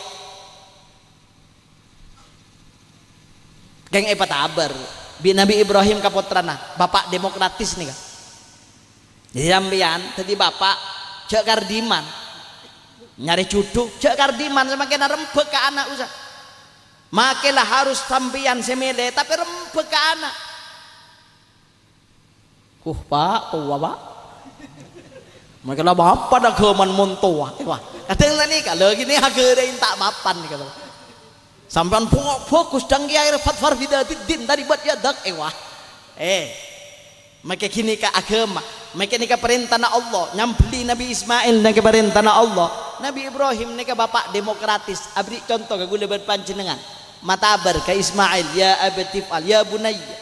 Geng tabar Nabi Ibrahim kaputrana bapak demokratis nih kan jadi sampean tadi bapak cek kardiman nyari cucu cek kardiman semakin rembek ke anak usah makilah harus sampean semele tapi rembek ke anak pak tua pak makilah bapak dah keman montua kadang tadi kalau gini hagerin tak mapan nih kalau sampean fokus dan kiai fatfar bidatid din dari buat yadak make kini ka agama make ni ka perintah na Allah nyampli Nabi Ismail na ka perintah na Allah Nabi Ibrahim ni ka bapak demokratis abri contoh ka gula berpanjenengan matabar ka Ismail ya abatif al ya bunayya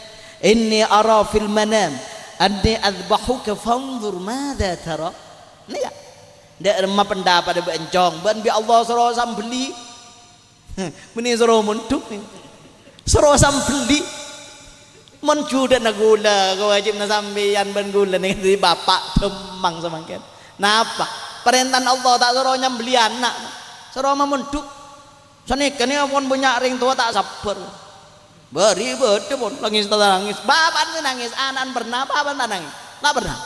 inni ara fil manam anni adbahuka fanzur madza tara ni ya dak remah pendapat ada bencong ban bi Allah suruh sambeli meni suruh muntuk nih suruh sambeli mencuda nagula kau wajib na sampeyan ban gula nih dari bapak temang semangkin napa perintah Allah tak suruh nyambeli anak suruh memuntuk sanik ini pun punya ring tua tak sabar beri betul pun nangis bapak nangis anak pernah bapak nangis tak pernah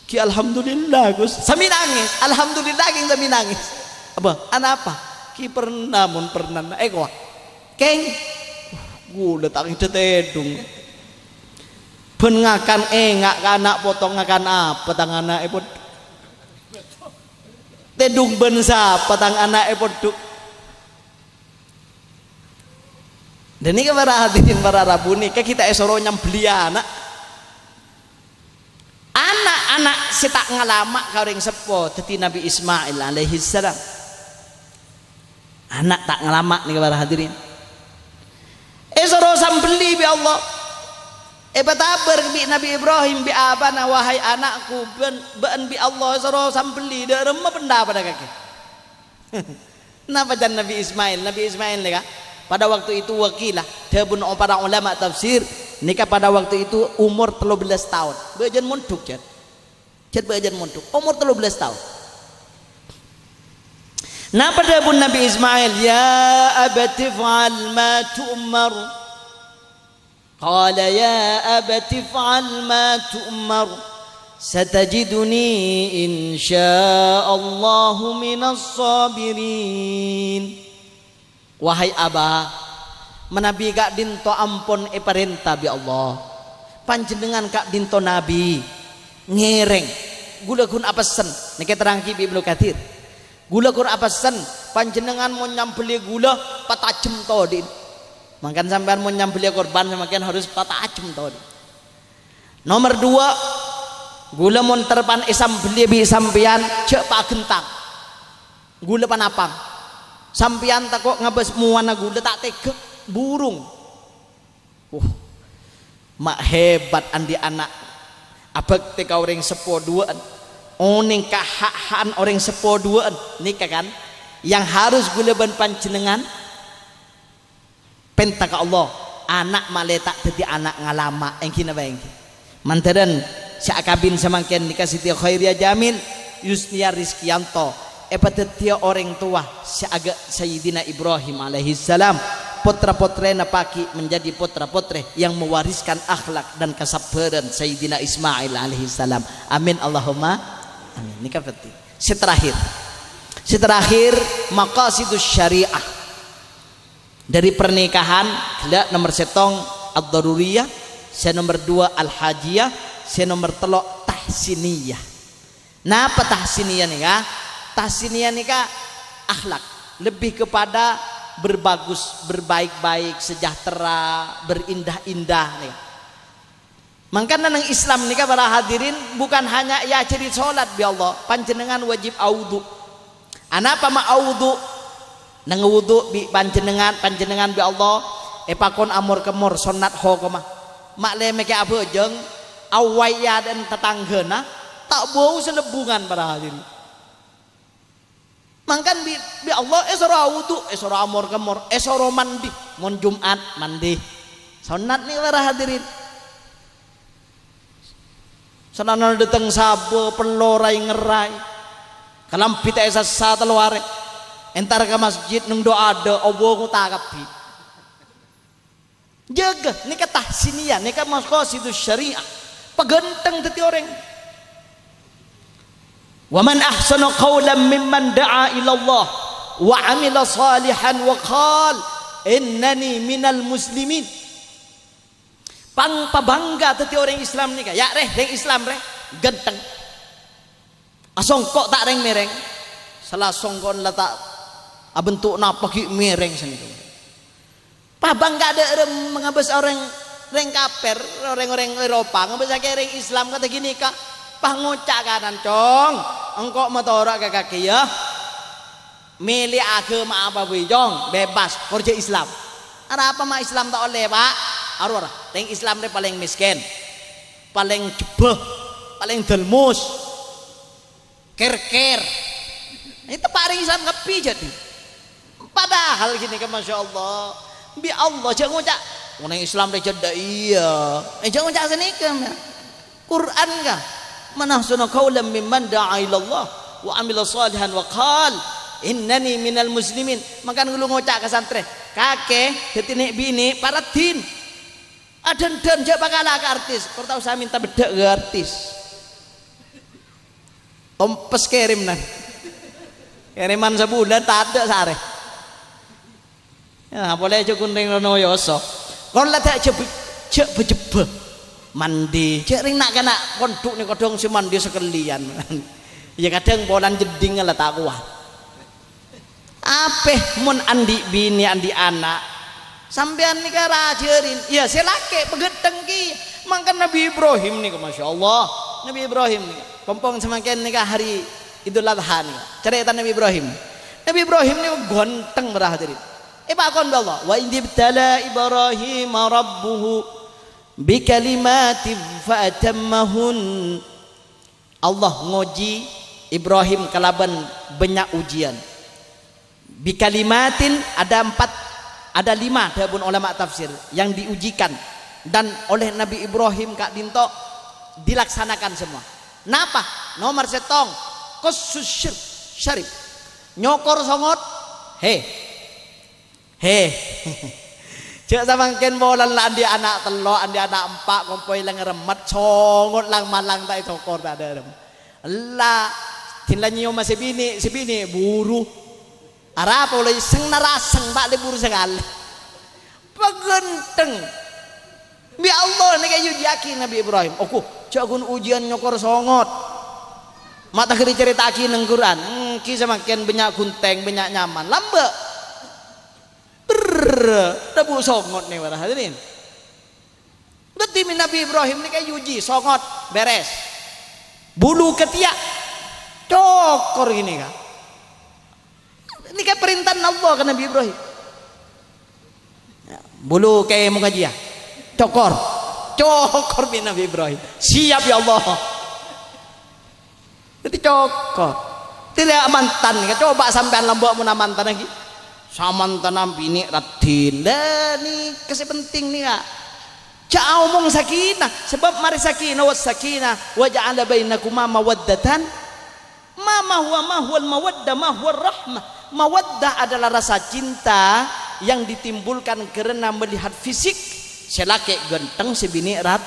ki alhamdulillah Gus sami nangis alhamdulillah ki sami nangis apa anak apa ki pernah kok keng gula tak tetedung ben ngakan ngak anak potong ngakan apa tang anak epot tedung ben sapa tang anak epot dan ini para hadirin para rabuni ke kita esoro nyambeli anak setak ngalamak kauring sepo teti Nabi Ismail alaihi salam anak tak ngalamak nih para hadirin suruh sambeli bi Allah betabar bi Nabi Ibrahim bi abana wahai anakku ben bi Allah suruh sambeli dak remah pendapat kaki kenapa jangan Nabi Ismail nih pada waktu itu wakilah dabun para ulama tafsir nikah pada waktu itu umur 13 tahun bejan muntuk cet bejan muntuk umur 13 tahun. Nah pada pun Nabi Ismail ya abati fa'al ma tu'mar qala ya abati fa'al ma tu'mar satajiduni insyaallahu minas sabirin wahai abah menabi kak dinto ampun perintah bi Allah panjenengan kak dinto nabi ngereng gula kun apasen niki terangki bi Ibnu Katsir gula kur apasen panjenengan mau nyambeli gula patajem todin makan sampean mau nyambeli korban semakin harus patajem todin Nomor 2, gula mon terpan isam beli bi sampian cek pak gentang. Gula panapang. Sampian tak kok ngabes muana gula tak tegek burung. Mak hebat andi anak. Abek teka orang sepoduan. Oning kahaan orang sepoduan nikah kan yang harus gula ban panjenengan pentaka Allah anak maletak jadi anak ngalama engki napa engki mantaran si akabin samangken nikah Siti Khairia Jamil Yusnia Rizkianto epatetia orang tua si agak Sayyidina Ibrahim alaihi salam putra-putrena paki menjadi putra-putre yang mewariskan akhlak dan kesabaran Sayyidina Ismail alaihi salam. Amin Allahumma amin. Nikah penting. Seterakhir maqasidus syariah dari pernikahan kelak nomor setong ad-daruriyah, saya nomor 2 al-hajiyah, saya nomor 3 tahsiniyah. Napa tahsiniyah nikah? Tahsiniyah nikah akhlak, lebih kepada berbagus, berbaik-baik, sejahtera, berindah-indah nih. Makanya nang Islam nikah para hadirin bukan hanya ya ciri sholat bi Allah, panjenengan wajib audu. Anapa ma audu? Nang wudu bi panjenengan bi Allah epakon amor kemor sunat hokoma. Mak leme ke abejeng awaya dan tetanggana tak bau selebungan para hadirin. Mangkan bi Allah esora wudu, esora amor kemor, esora mandi, mon Jumat mandi. Sunat nih para hadirin. Senana datang sabo pelorai ngerai kalam pita esa sata luare entar ke masjid nung doa ada obo ngutakapi jaga nikah tahsiniyah nikah maqasidus syariah pagenteng teti orang wa man ahsanu qawlan mimman da'a ila Allah wa amila salihan wa qala innani minal muslimin. Pang pabangga teti orang Islam nikah ya reh reng Islam reh genteng asongkok tak reng mereng salah songkon lah tak abentuk napa ki mereng seni pabangga ada mengabes orang reng kaper orang-orang Eropa ngabes reng Islam kata gini kak pah ngocak kanan cong engkok motorak ke kaki ya milih agama apa bujong bebas kerja Islam ada apa mah Islam tak oleh pak arwah yang Islam ini paling miskin paling jebeh paling delmus ker-ker itu paling Islam ngepi jadi padahal gini kan Masya Allah bi Allah jangan ngucap orang Islam ini jadi iya jangan ngucap sini kan Quran kan manahsuna qawlan mimman da'a ilallah wa amila salihan wa qal innani minal muslimin makan lu ngucap ke santri kakek ketinik bini paratin dan jak bakal ke artis kau tahu saya minta bedak ke artis ompes kirim nan kiriman sebulan tak ada sare ya boleh cek kunting rono yoso kau lah tak cek bejebe mandi cek ring nak kena konduk nih kodong si mandi sekalian ya kadang bolan jeding lah tak kuat apeh mun andi bini andi anak sampean nikah rajerin ya selake pegedeng ki mangkan Nabi Ibrahim nih Masya Allah Nabi Ibrahim nih kompong semakin nikah hari Idul Adha nih cerita Nabi Ibrahim nih gonteng berhadirin pakon Allah wa indibtala Ibrahim rabbuhu bikalimatin fa'atammahun Allah ngoji Ibrahim kalaban banyak ujian bikalimatin ada 5 dabun ulama tafsir yang diujikan dan oleh Nabi Ibrahim Kak Dinto dilaksanakan semua. Napa? Nomor setong khusus syarif nyokor songot he cek samangken bolan lah andi anak telo andi anak 4 kompoi lang remet songot lang malang tak cokor tak ada lah tinlanyo masih bini buru Arab oleh seng naraseng tak libur sekali pegenteng bi Allah nih kayu yakin Nabi Ibrahim oku jagun ujian nyokor songot mata kiri ceritaki neng Quran kisah makin banyak gunteng banyak nyaman lambe debu songot nih para hadirin Berarti Nabi Ibrahim ini kayak yuji songot beres. Bulu ketiak cokor gini kan. Ini kayak perintah Allah ke Nabi Ibrahim. Bulu kayak muka dia cokor bin Nabi Ibrahim. Siap ya Allah. Jadi cokor. Tidak mantan. Coba sampai lambok mau mantan lagi. Samantan bini ratin. Dan ini kasih penting nih kak. Jangan omong sakinah. Sebab mari sakinah wa sakinah wa ja'ala bainakuma mawaddatan. Ma huwal mawaddah ma huwar rahmah. Mawaddah adalah rasa cinta yang ditimbulkan karena melihat fisik. Selaki ganteng sebini rat.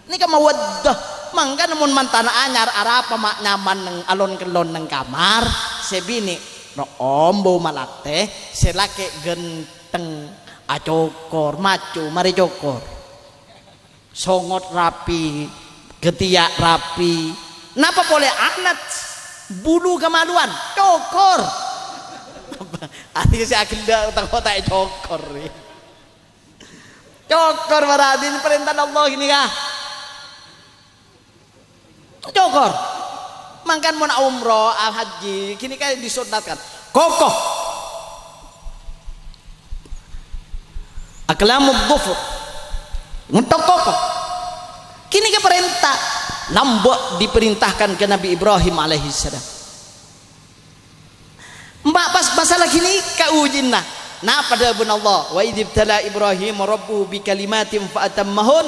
Ini kan mawaddah. Mangga namun mantan anyar arapa mak nyaman nang alon kelon nang kamar sebini no ombo malate selaki ganteng acokor macu mari cokor songot rapi ketiak rapi napa boleh anak bulu kemaluan cokor artinya si agenda otak-otak cokor cokor berarti perintah Allah ini kah cokor mangkan mau umroh haji kini kan disunatkan kokoh aklamud dhufur untuk kokoh kini ke perintah lambok diperintahkan ke Nabi Ibrahim alaihissalam. Mbak pas masalah kini kaujinna nah pada bun Allah wa idzibtala Ibrahim rabbuhu bikalimatin fa atammahun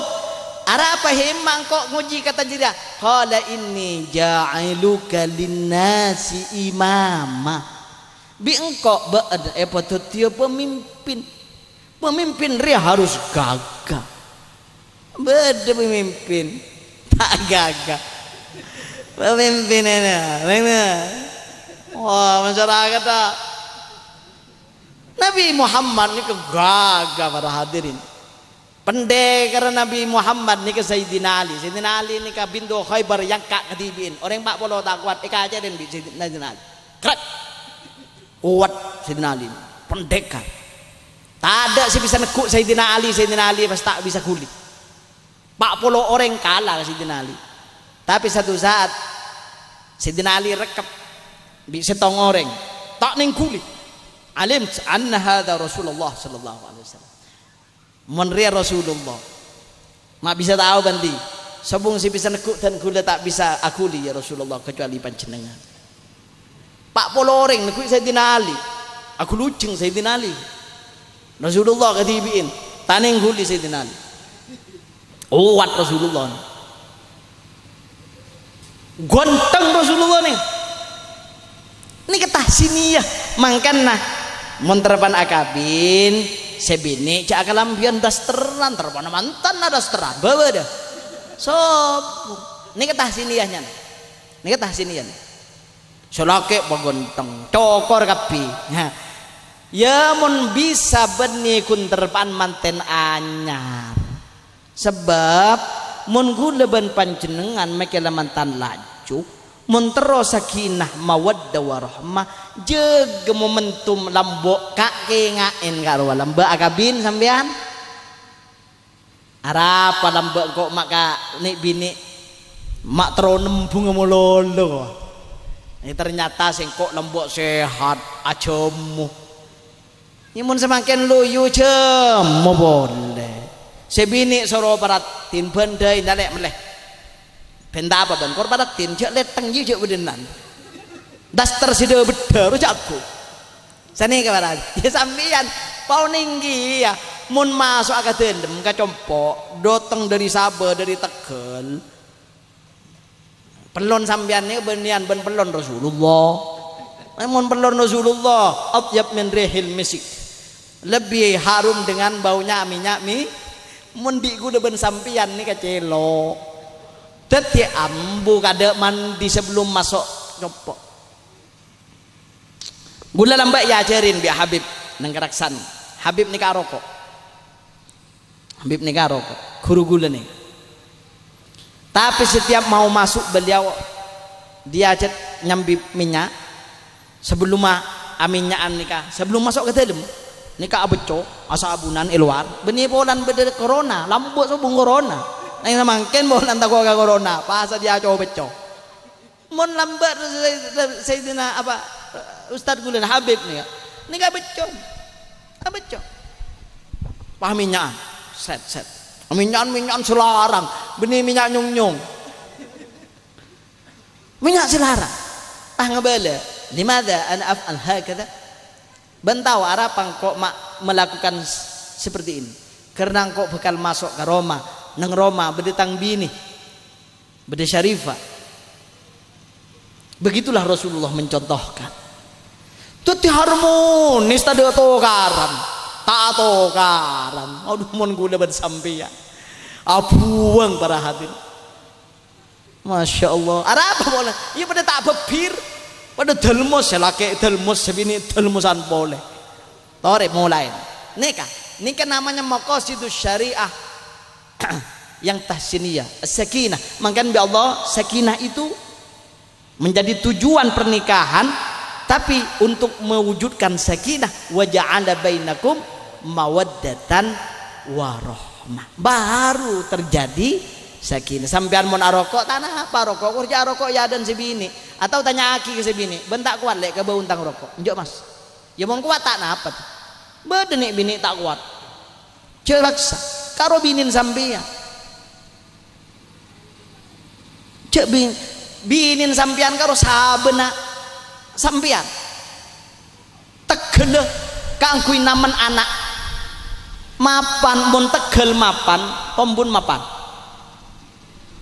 apa hemang kok nguji kata jira qala inni ja'iluka linnasi imama bi engkau ba'da patutnya pemimpin dia harus gagah beda pemimpin tak gagah pemimpin ini wah masyarakat Nabi Muhammad ini kegagah para hadirin pendekar Nabi Muhammad ni ke Sayyidina Ali. Sayyidina Ali ni ke bintu Khaybar yang kak ketibin. Orang 40 tak kuat. Ika aja dan Sayyidina Ali. Krat. Kuat Sayyidina Ali. Pendekar. Tak ada sih bisa nekuk Sayyidina Ali. Sayyidina Ali pas tak bisa kulit. 40 orang kalah Sayyidina Ali. Tapi satu saat Sayyidina Ali rekap di setong orang. Tak ning kulit. Alim anna hadha Rasulullah sallallahu alaihi wasallam. Menria Rasulullah mak bisa tahu banti sabung si bisa nekuk dan gula tak bisa akuli ya Rasulullah kecuali panjenengan 40 orang nekuk Sayyidina Ali aku luceng Sayyidina Ali Rasulullah ketibiin taning guli Sayyidina Ali kuat Rasulullah gonteng Rasulullah nih ini ketah sini ya mangkana monterpan akabin sebini cak kalambian dasteran terpana mantan ada dasteran bawa dah sob ini ketah sini ya nyan ini ketah sini ya solake bagonteng cokor kapi ya mun bisa beni kun terpan manten anyar sebab mun gula ban panjenengan mekela mantan laju mun terus sakinah mawaddah warahmah jeg momentum lambok kak kengain karo lambok akabin sampean arapa lambok kok maka nik bini mak tronem bunga mololo ini ternyata sing kok lambok sehat ajamu ini mun semakin luyu jemu boleh sebini soro paratin bandai ndalek meleh benta apa ban kor paratin cek leteng ji cek bedenan daster sida beda ru jago sani kabaran ya sampean pau ninggi ya mun masuk akadendem ka compok doteng dari Sabah dari Tegal pelon sampean ni benian ben pelon Rasulullah mun pelon Rasulullah atyab min rihil misik lebih harum dengan baunya minyak mi mun di ku ben sampean ni kacelo dadi ambu kada mandi sebelum masuk compok gula lambak ya ajarin biar Habib nang keraksan Habib ni karokok Habib ni karokok guru gula nih tapi setiap mau masuk beliau dia aja nyambi minyak sebelum aminyaan nikah sebelum masuk ke dalam nika abeco asabunan luar benih bolan beda corona lambut subung corona nang mangken bolan tak ka corona pasa dia coba beco mon lambat Sayyidina apa Ustaz Gulen Habib nika beco abeco pahaminya set minyak selarang benih minyak nyung minyak selarang ngebala limadha ana af'al hakadha bentau arapang kok melakukan seperti ini karena kok bakal masuk ke Roma nang Roma bedetang bini bede syarifah begitulah Rasulullah mencontohkan tuti harmonis tadi tokaran tak tokaran aduh mon gula bersampian abuang para hadirin Masya Allah ada apa boleh iya pada tak bebir pada delmos ya laki delmos sebini delmosan boleh tore mulai nikah namanya maqasidus syariah yang tahsiniyah sakinah makanya bi Allah sakinah itu menjadi tujuan pernikahan tapi untuk mewujudkan sakinah wa ja'ala bainakum mawaddatan warahmah baru terjadi sakinah. Sampean mon arokok tanah apa rokok kerja rokok ya dan sebini atau tanya aki ke sebini bentak kuat lek ke bau untang rokok njok mas ya mon kuat tak apa bedenik bini tak kuat celaksa karo binin sampean cek binin sampean karo sabena sampean tegel kangkui namen anak mapan mun tegel mapan tombun mapan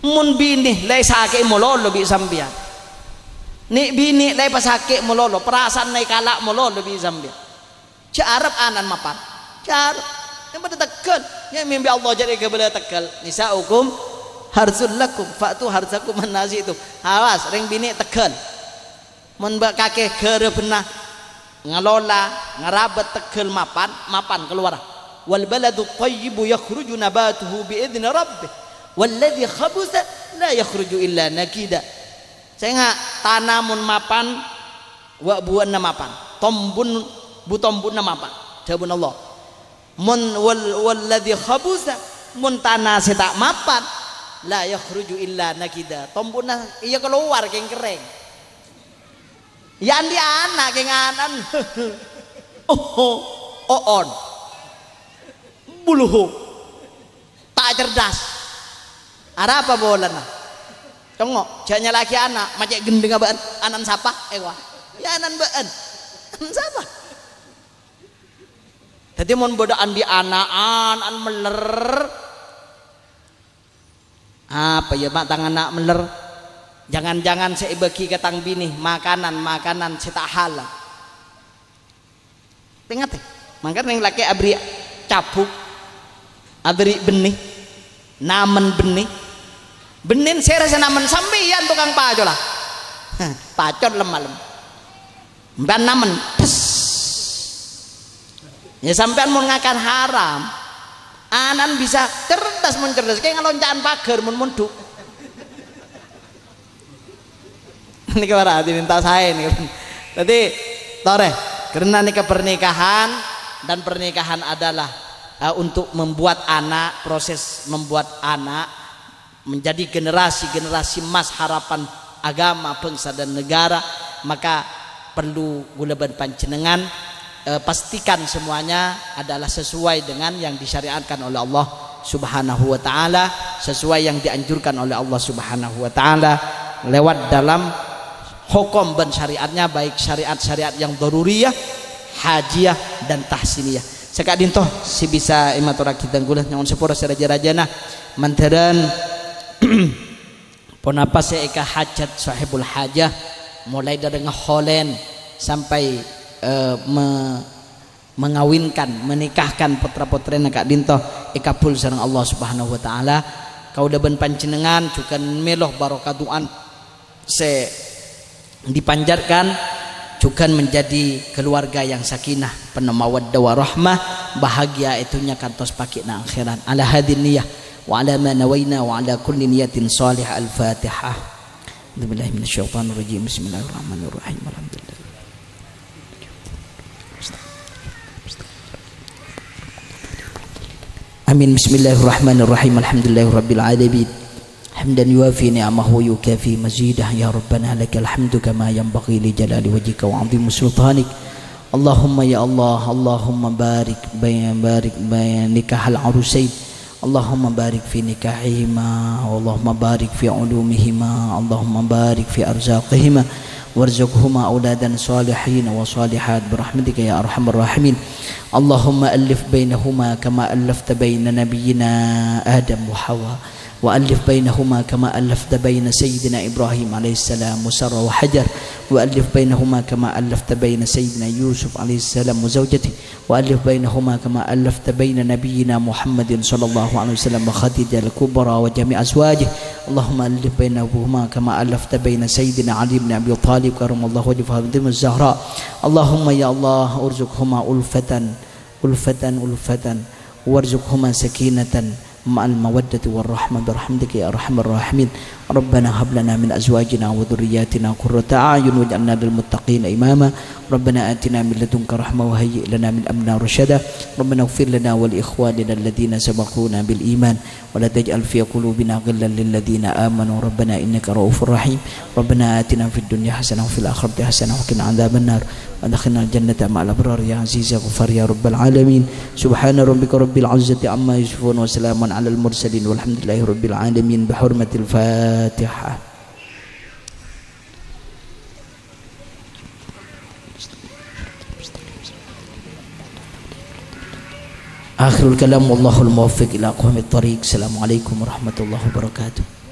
mun bini lay sake mololo bi sambian ni bini lay pasake mololo perasaan nay kalak mololo bi sambian carap anan mapan carap yang pada tekel yang mimpi Allah jadi kebelah tekel nisaukum harzul lakum fa'tu harzakum manasi itu awas ring bini tekel mun kakek kere benah ngalola ngerabet tekel mapan keluar wal baladu tayyibu yakhruju nabatuhu bi idzni rabbih walladzi khabutha la yakhruju illa nakida saya nggak tanamun mapan wa buanna mapan tombun butombunna mapan jawabun Allah mun walladzi khabutha mun tanah setak mapan la yakhruju illa nakida tombunna iya keluar keng kering yan di anak keng anan on buluh tak cerdas ada apa bolan nah tengok jangan laki anak macam gendeng abaan anan sapa wah ya anan baan anan sapa jadi mon bodaan di anaan an meler apa ya mak tangan anak meler jangan saya bagi ketang bini makanan saya tak halal ingat makanya yang laki abri cabuk abri benih namen benin saya rasa namen sampeyan tukang pacol lah pacol lemah dan namen ya sampean mau ngakan haram anan bisa cerdas kayak ngeloncakan pagar munduk ini kemana minta saya nih jadi tore karena ini pernikahan dan pernikahan adalah untuk membuat anak proses membuat anak menjadi generasi emas harapan agama bangsa dan negara maka perlu guleban panjenengan pastikan semuanya adalah sesuai dengan yang disyariatkan oleh Allah Subhanahu wa taala sesuai yang dianjurkan oleh Allah Subhanahu wa taala lewat dalam hukum dan syariatnya baik syariat-syariat yang daruriyah hajiyah dan tahsiniyah sekak dintoh si bisa imatura kita gulah nyaon sepura seraja-rajana manteran ponapa seeka hajat sahibul hajah mulai dari ngeholen sampai mengawinkan menikahkan putra-putrina kak dintoh ikapul sareng Allah Subhanahu wa taala kaudaban panjenengan juga meloh barokatuan se dipanjatkan juga menjadi keluarga yang sakinah penuh mawaddah warahmah bahagia itunya kantos pakina akhirat ala hadin niyah wa ala ma nawaina wa ala kulli niyatin salih al-fatihah billahi minasyaitonir rajim bismillahirrahmanirrahim alhamdulillah Amin. Bismillahirrahmanirrahim. Alhamdulillahirabbil alamin. Hamdan yuwafi ni'amahu yukafi mazidah. Ya Rabbana lakal hamdu kama yanbaghi li jalali wajhika wa 'azimi sultanik. Allahumma ya Allah, Allahumma barik nikahal arusain. Allahumma barik fi nikahihima, Allahumma barik fi ulumihima, Allahumma barik fi arzaqihima, warzuqhuma auladan salihin wa salihat birahmatika ya arhamar rahimin. Allahumma alif bainahuma kama alafta baina nabiyyina Adam wa Hawa, wa alif bainahuma kama alafta baina sayyidina Ibrahim alaihi salam wa Sarah wa Hajar, wa alif bainahuma kama alafta baina sayyidina Yusuf alaihi salam wa zawjatihi, wa alif bainahuma kama alafta baina nabiyyina Muhammadin sallallahu alaihi wasallam wa Khadijah al-Kubra wa jami' azwajihi. Allahumma alif bainahuma kama alafta baina sayyidina Ali ibn Abi Thalib karamallahu wajhahu Fatimah az-Zahra. Allahumma ya Allah urzuqhuma ulfatan warzuqhuma sakinatan ma'al mawaddati warahmah birahmatika ya arhamar rahimin. Rabbana hab lana min azwajina wa dhurriyyatina qurrata a'yun waj'alna lil muttaqina imama. Rabbana atina min ladunka rahmah wa hayyi' lana min amrina rashada. Rabbana ighfir lana wa li ikhwanina alladhina sabaquna bil iman wa la taj'al fi qulubina ghillan lil ladzina amanu rabbana innaka ra'ufur rahim. Rabbana atina fid dunya hasanah wa fil akhirati hasanah wa qina adzaban nar wa adkhilna al jannata ma'al abrar ya aziz ya ghafar ya rabbal alamin. Subhana rabbika rabbil izzati amma yasifun wa salamun alal mursalin walhamdulillahi rabbil alamin. Bihurmatil Fatihah. Akhirul kalam wallahul muwaffiq ila aqwamit thariq. Assalamualaikum warahmatullahi wabarakatuh.